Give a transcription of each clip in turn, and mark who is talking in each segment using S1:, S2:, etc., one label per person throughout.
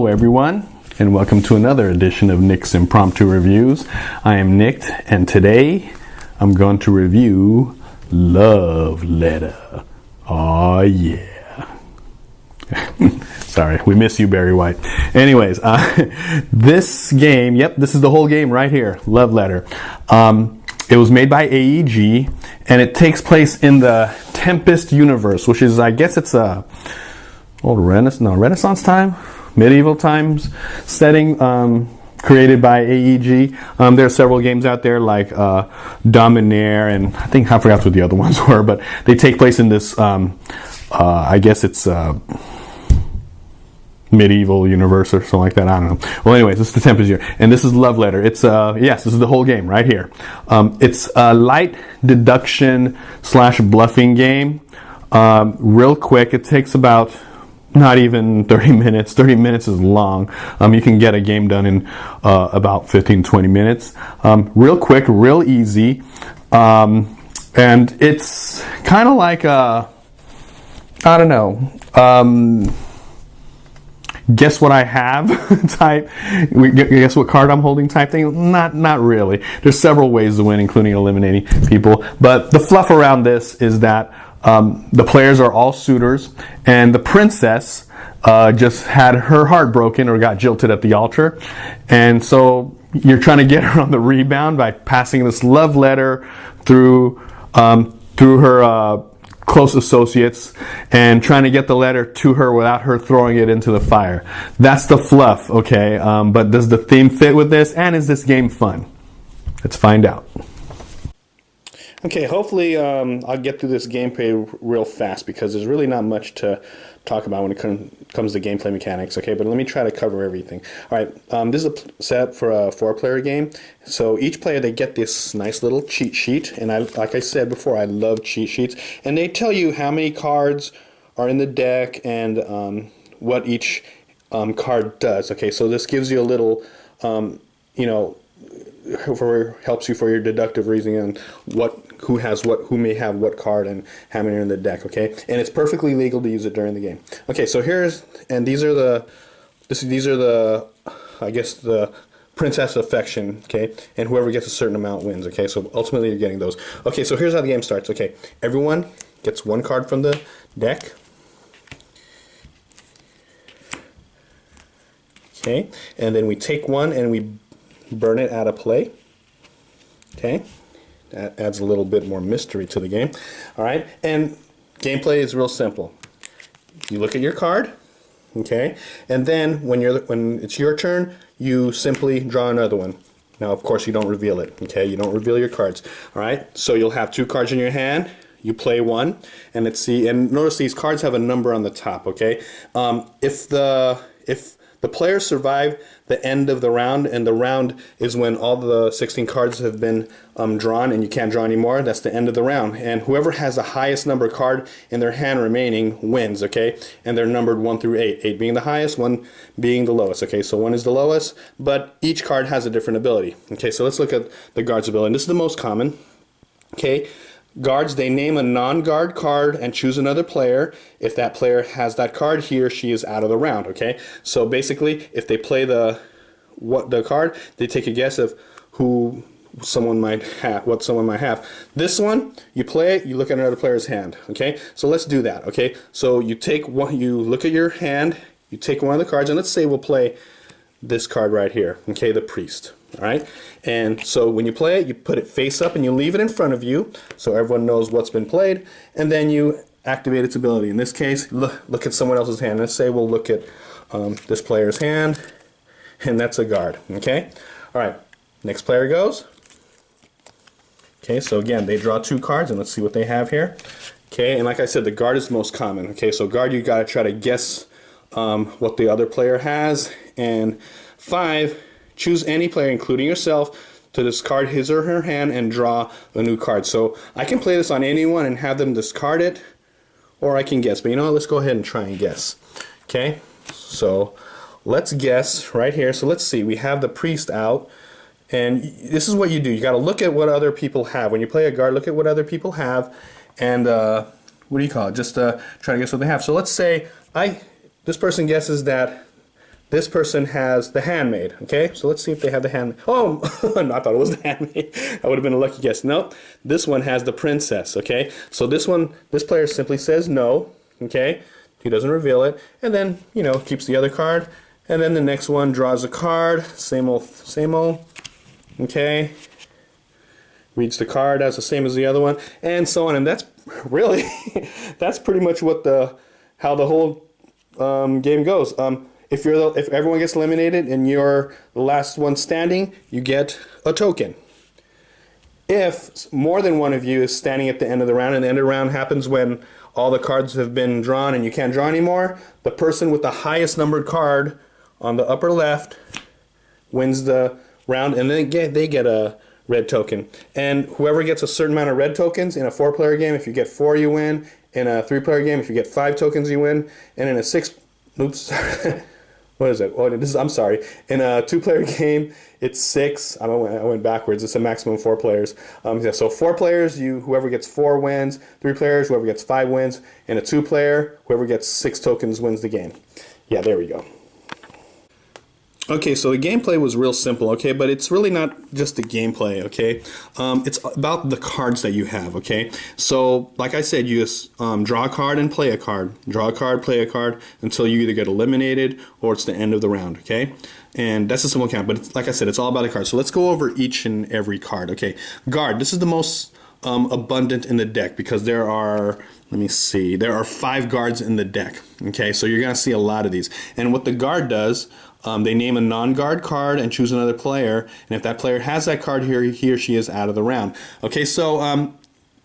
S1: Hello everyone, and welcome to another edition of Nick's Impromptu Reviews. I am Nick, and today I'm going to review Love Letter. Oh yeah. Sorry, we miss you, Barry White. Anyways, this game, this is the whole game right here, Love Letter. It was made by AEG, and it takes place in the Tempest universe, which is, I guess it's a Renaissance time, medieval times setting, created by AEG. There are several games out there like Dominaire, and I forgot what the other ones were, but they take place in this, I guess it's medieval universe or something like that. I don't know. Well, anyways, this is the Tempest year, and this is Love Letter. It's yes, this is the whole game right here. It's a light deduction / bluffing game. Real quick, it takes about not even 30 minutes. 30 minutes is long. You can get a game done in about 15-20 minutes. Real quick, real easy, and it's kind of like a, I don't know, guess what I have type, guess what card I'm holding type thing. Not really. There's several ways to win, including eliminating people. But the fluff around this is that the players are all suitors, and the princess just had her heart broken or got jilted at the altar, and so you're trying to get her on the rebound by passing this love letter through her close associates and trying to get the letter to her without her throwing it into the fire. That's the fluff, okay? But does the theme fit with this, and is this game fun? Let's find out. Okay, hopefully I'll get through this gameplay real fast because there's really not much to talk about when it comes to gameplay mechanics, okay? But let me try to cover everything. All right, this is a setup for a 4-player game. So each player, they get this nice little cheat sheet, and like I said before, I love cheat sheets. And they tell you how many cards are in the deck and what each card does, okay? So this gives you a little, helps you for your deductive reasoning on who may have what card and how many are in the deck, okay? And it's perfectly legal to use it during the game. Okay, so these are the I guess the princess affection, okay? And whoever gets a certain amount wins, okay? So ultimately you're getting those. Okay, so here's how the game starts, okay? Everyone gets one card from the deck. Okay, and then we take one and we burn it out of play. Okay, that adds a little bit more mystery to the game. All right, and gameplay is real simple. You look at your card, okay, and then when it's your turn, you simply draw another one. Now, of course, you don't reveal it. Okay, you don't reveal your cards. All right, so you'll have 2 cards in your hand. You play one, and notice these cards have a number on the top. Okay, if the players survive the end of the round, and the round is when all the 16 cards have been drawn and you can't draw anymore. That's the end of the round. And whoever has the highest number card in their hand remaining wins, okay? And they're numbered 1 through 8. 8 being the highest, 1 being the lowest, okay? So 1 is the lowest, but each card has a different ability. Okay, so let's look at the guard's ability. And this is the most common, okay? Guards, they name a non-guard card and choose another player. If that player has that card, he or she is out of the round, okay? So basically, if they play the card, they take a guess of what someone might have. This one, you play it, you look at another player's hand, okay? So let's do that, okay? So you look at your hand, you take one of the cards, and let's say we'll play this card right here, okay, the priest. All right, and so when you play it, you put it face up and you leave it in front of you so everyone knows what's been played, and then you activate its ability. In this case, look at someone else's hand. Let's say we'll look at this player's hand, and that's a guard, okay? All right, next player goes. Okay, so again, they draw 2 cards, and let's see what they have here. Okay, and like I said, the guard is the most common. Okay, so guard, you got to try to guess what the other player has, and 5, choose any player, including yourself, to discard his or her hand and draw a new card. So I can play this on anyone and have them discard it, or I can guess. But you know what? Let's go ahead and try and guess. Okay? So let's guess right here. So let's see. We have the priest out. And this is what you do. You got to look at what other people have. When you play a guard, look at what other people have. And what do you call it? Just try to guess what they have. So let's say this person guesses that this person has the handmaid. Okay, so let's see if they have the handmaid. Oh, no, I thought it was the handmaid. That would have been a lucky guess. Nope, this one has the princess. Okay, so this player simply says no. Okay, he doesn't reveal it, and then keeps the other card, and then the next one draws a card. Same old, same old. Okay, reads the card as the same as the other one, and so on. And that's really that's pretty much what how the whole game goes. If everyone gets eliminated and you're the last one standing, you get a token. If more than one of you is standing at the end of the round, and the end of the round happens when all the cards have been drawn and you can't draw anymore, the person with the highest numbered card on the upper left wins the round, and then they get a red token. And whoever gets a certain amount of red tokens in a 4-player game, if you get 4, you win. In a 3-player game, if you get 5 tokens, you win. And in a 6, oops, what is it? Oh, I'm sorry. In a 2-player game, it's 6. I went backwards. It's a maximum 4 players. So 4 players, whoever gets 4 wins. 3 players, whoever gets 5 wins. And a 2-player, whoever gets 6 tokens wins the game. Yeah, there we go. Okay, so the gameplay was real simple, okay, but it's really not just the gameplay, okay? It's about the cards that you have, okay? So, like I said, you just draw a card and play a card. Draw a card, play a card, until you either get eliminated or it's the end of the round, okay? And that's a simple count, but like I said, it's all about the cards. So let's go over each and every card, okay? Guard, this is the most abundant in the deck because there are, let me see, there are 5 guards in the deck, okay? So you're going to see a lot of these. And what the guard does, they name a non-guard card and choose another player, and if that player has that card here, he or she is out of the round. Okay, so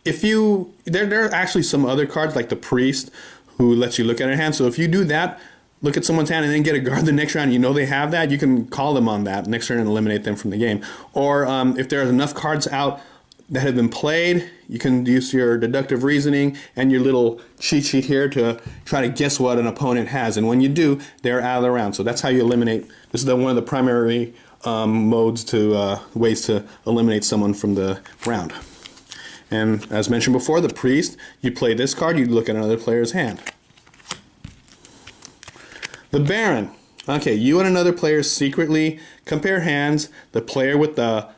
S1: there are actually some other cards like the priest who lets you look at their hand. So if you do that, look at someone's hand and then get a guard the next round, they have that, you can call them on that next turn and eliminate them from the game. Or if there's enough cards out that have been played, you can use your deductive reasoning and your little cheat sheet here to try to guess what an opponent has. And when you do, they're out of the round. So that's how you eliminate. This is one of the primary ways to eliminate someone from the round. And as mentioned before, the priest, you play this card, you look at another player's hand. The baron. Okay, you and another player secretly compare hands. The player with the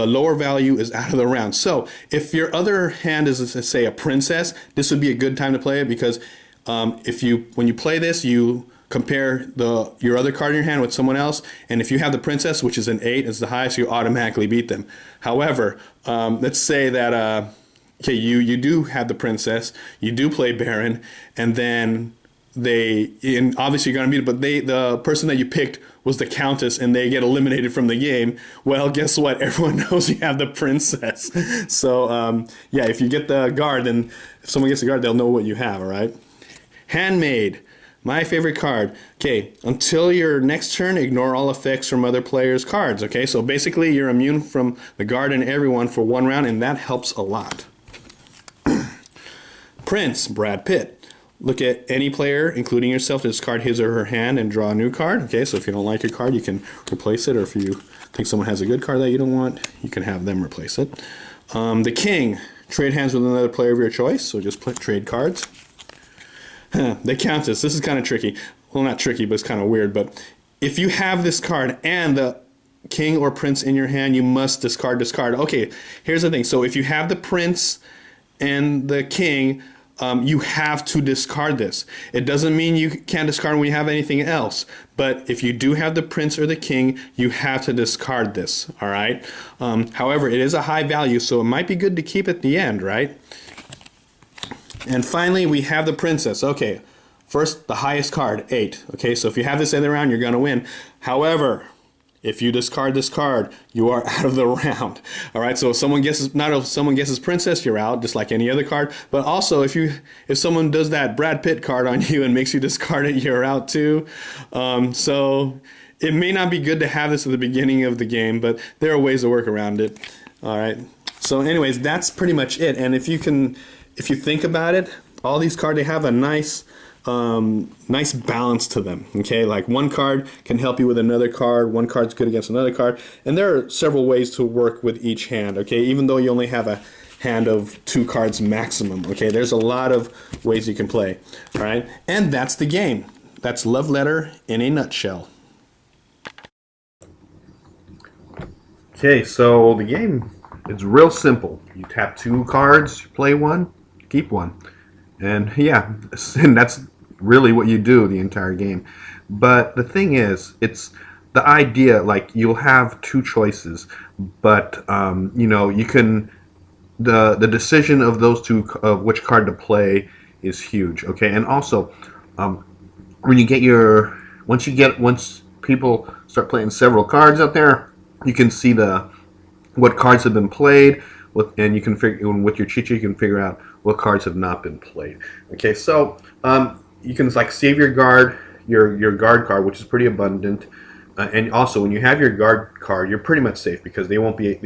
S1: lower value is out of the round. So if your other hand is, say, a princess, this would be a good time to play it because when you play this, you compare your other card in your hand with someone else, and if you have the princess, which is an 8, is the highest, you automatically beat them. However, let's say that okay, you do have the princess, you do play baron, and then obviously you're going to beat it, but the person that you picked was the countess and they get eliminated from the game. Well, guess what? Everyone knows you have the princess. So, yeah, if you get the guard, then if someone gets the guard, they'll know what you have, all right? Handmaid, my favorite card. Okay, until your next turn, ignore all effects from other players' cards, okay? So basically, you're immune from the guard and everyone for 1 round, and that helps a lot. Prince, Brad Pitt. Look at any player, including yourself, to discard his or her hand and draw a new card. Okay, so if you don't like your card, you can replace it, or if you think someone has a good card that you don't want, you can have them replace it. The king, trade hands with another player of your choice, so just trade cards. The countess, this is kind of tricky. Well, not tricky, but it's kind of weird, but if you have this card and the king or prince in your hand, you must discard. Okay, here's the thing. So if you have the prince and the king, you have to discard this. It doesn't mean you can't discard when you have anything else, but if you do have the prince or the king, you have to discard this, all right? However, it is a high value, so it might be good to keep at the end, right? And finally, we have the princess. Okay, first, the highest card, 8. Okay, so if you have this in the round, you're going to win. However, if you discard this card, you are out of the round. All right, so if someone guesses princess, you're out, just like any other card. But also, if someone does that Brad Pitt card on you and makes you discard it, you're out too. So it may not be good to have this at the beginning of the game, but there are ways to work around it. All right. So, anyways, that's pretty much it. And if you think about it, all these cards, they have a nice balance to them, okay? Like one card can help you with another card, one card's good against another card, and there are several ways to work with each hand, okay? Even though you only have a hand of 2 cards maximum, okay? There's a lot of ways you can play, all right? And that's the game. that's Love Letter in a nutshell.
S2: Okay, so the game is real simple. You tap 2 cards, you play one, keep one. And yeah, and that's really what you do the entire game. But the thing is, it's the idea, like, you'll have 2 choices, but you can, the decision of those 2 of which card to play is huge. Okay, and also when you get once people start playing several cards out there, you can see what cards have been played, and you can figure, with your cheat sheet, you can figure out what cards have not been played. Okay, so you can like save your guard card, which is pretty abundant, and also when you have your guard card, you're pretty much safe because they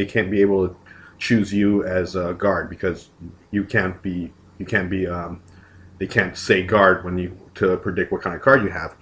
S2: can't be able to choose you as a guard because they can't say guard to predict what kind of card you have.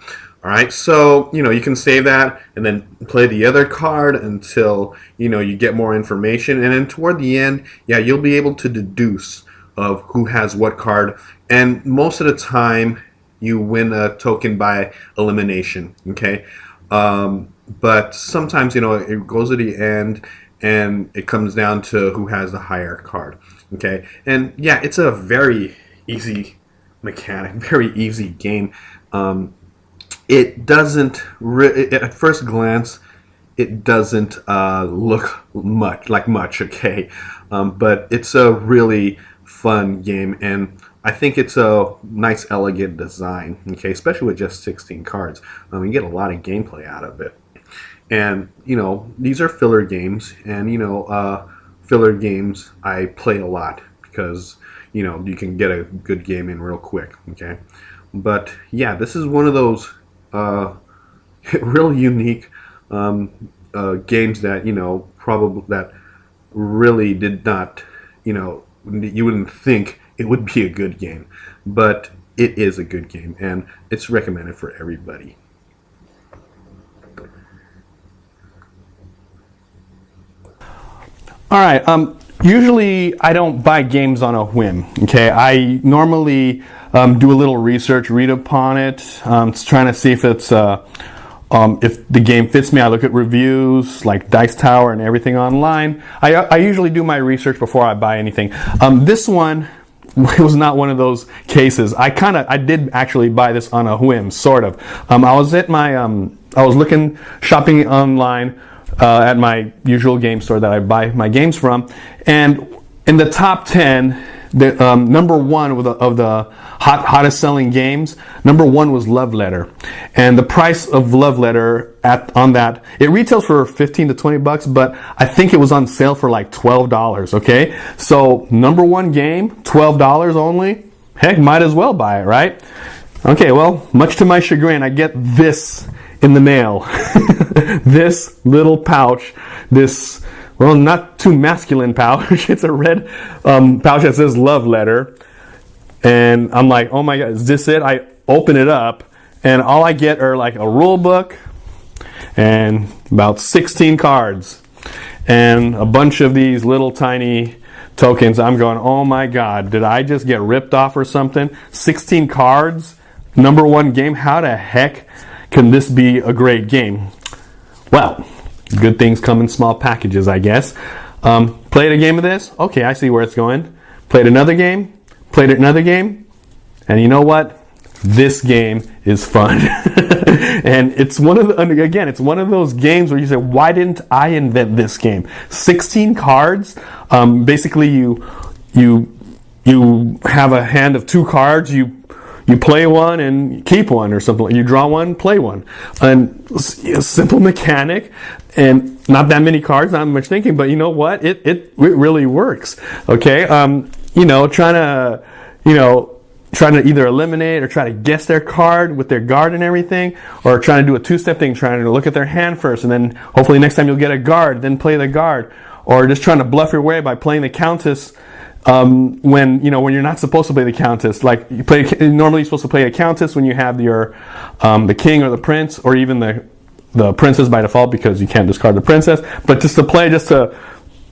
S2: All right, so you can save that and then play the other card until you get more information, and then toward the end, yeah, you'll be able to deduce of who has what card, and most of the time you win a token by elimination. Okay, but sometimes it goes to the end and it comes down to who has the higher card. Okay, and yeah, it's a very easy mechanic, very easy game. It doesn't at first glance, it doesn't look much, okay, but it's a really fun game, and I think it's a nice, elegant design. Okay, especially with just 16 cards, you get a lot of gameplay out of it. And these are filler games, and filler games I play a lot because you can get a good game in real quick. Okay, but yeah, this is one of those really unique games that probably that really did not you wouldn't think it would be a good game, but it is a good game, and it's recommended for everybody.
S1: All right. Usually I don't buy games on a whim. Okay, I normally do a little research, read upon it, trying to see if it's if the game fits me. I look at reviews like Dice Tower and everything online. I usually do my research before I buy anything. This one was not one of those cases. I did actually buy this on a whim, sort of. I was at I was shopping online at my usual game store that I buy my games from, and in the top 10, the number 1 of the hottest selling games, number 1 was Love Letter, and the price of Love Letter on that, it retails for $15 to $20, but I think it was on sale for like $12. Okay, so number 1 game, $12 only. Heck, might as well buy it, right? Okay, well, much to my chagrin, I get this in the mail. This little pouch, this, well, not too masculine pouch. It's a red pouch that says Love Letter. And I'm like, oh my God, is this it? I open it up, and all I get are like a rule book and about 16 cards and a bunch of these little tiny tokens. I'm going, oh my God, did I just get ripped off or something? 16 cards, number 1 game. How the heck can this be a great game? Well, good things come in small packages, I guess. Played a game of this. Okay, I see where it's going. Played another game. Played another game. And you know what? This game is fun. And it's one of it's one of those games where you say, why didn't I invent this game? 16 cards. Basically, you have a hand of 2 cards. You play one and keep one or something. You draw one, play one. And a simple mechanic and not that many cards, not much thinking, but you know what? It really works. Okay? Trying to either eliminate or try to guess their card with their guard and everything, or trying to do a 2-step thing, trying to look at their hand first, and then hopefully next time you'll get a guard, then play the guard, or just trying to bluff your way by playing the Countess when you're not supposed to play the Countess. Like normally you're supposed to play a Countess when you have your the King or the Prince, or even the Princess by default because you can't discard the Princess. But just to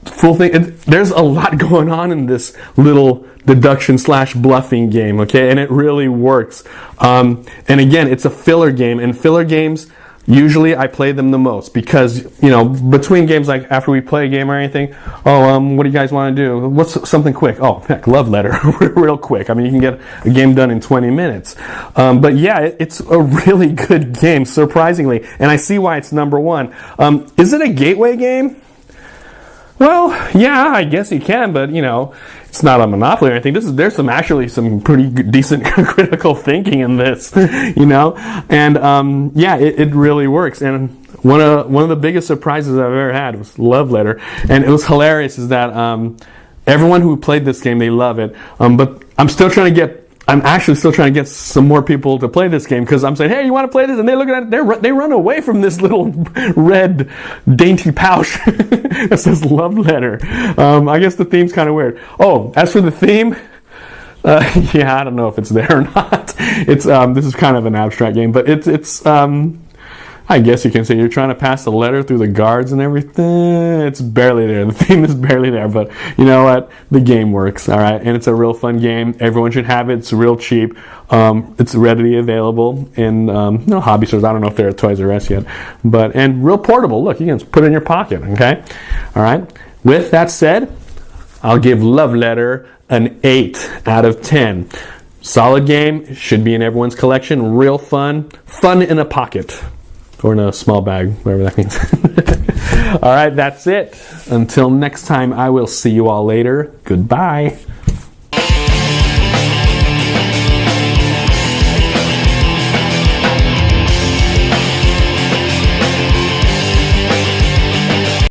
S1: full thing. There's a lot going on in this little deduction / bluffing game, okay? And it really works. And again, it's a filler game, and filler games, usually I play them the most because, between games, like after we play a game or anything, what do you guys want to do? What's something quick? Oh, heck, love letter, real quick. I mean, you can get a game done in 20 minutes. But yeah, it's a really good game, surprisingly, and I see why it's number one. Is it a gateway game? Well, yeah, I guess you can, but it's not a Monopoly or anything. There's some pretty decent critical thinking in this, and yeah, it really works. And one of the biggest surprises I've ever had was Love Letter, and it was hilarious. Is that everyone who played this game, they love it, but I'm actually still trying to get some more people to play this game because I'm saying, hey, you want to play this? And they look at it, they run away from this little red dainty pouch that says Love Letter. I guess the theme's kind of weird. Oh, as for the theme, yeah, I don't know if it's there or not. It's this is kind of an abstract game, but it's I guess you can say you're trying to pass the letter through the guards and everything. It's barely there. The theme is barely there, but you know what? The game works, all right? And it's a real fun game. Everyone should have it. It's real cheap. It's readily available in hobby stores. I don't know if they're at Toys R Us yet, and real portable. Look, you can put it in your pocket, okay? All right? With that said, I'll give Love Letter an 8 out of 10. Solid game. Should be in everyone's collection. Real fun. Fun in a pocket. Or in a small bag, whatever that means. All right, that's it. Until next time, I will see you all later. Goodbye.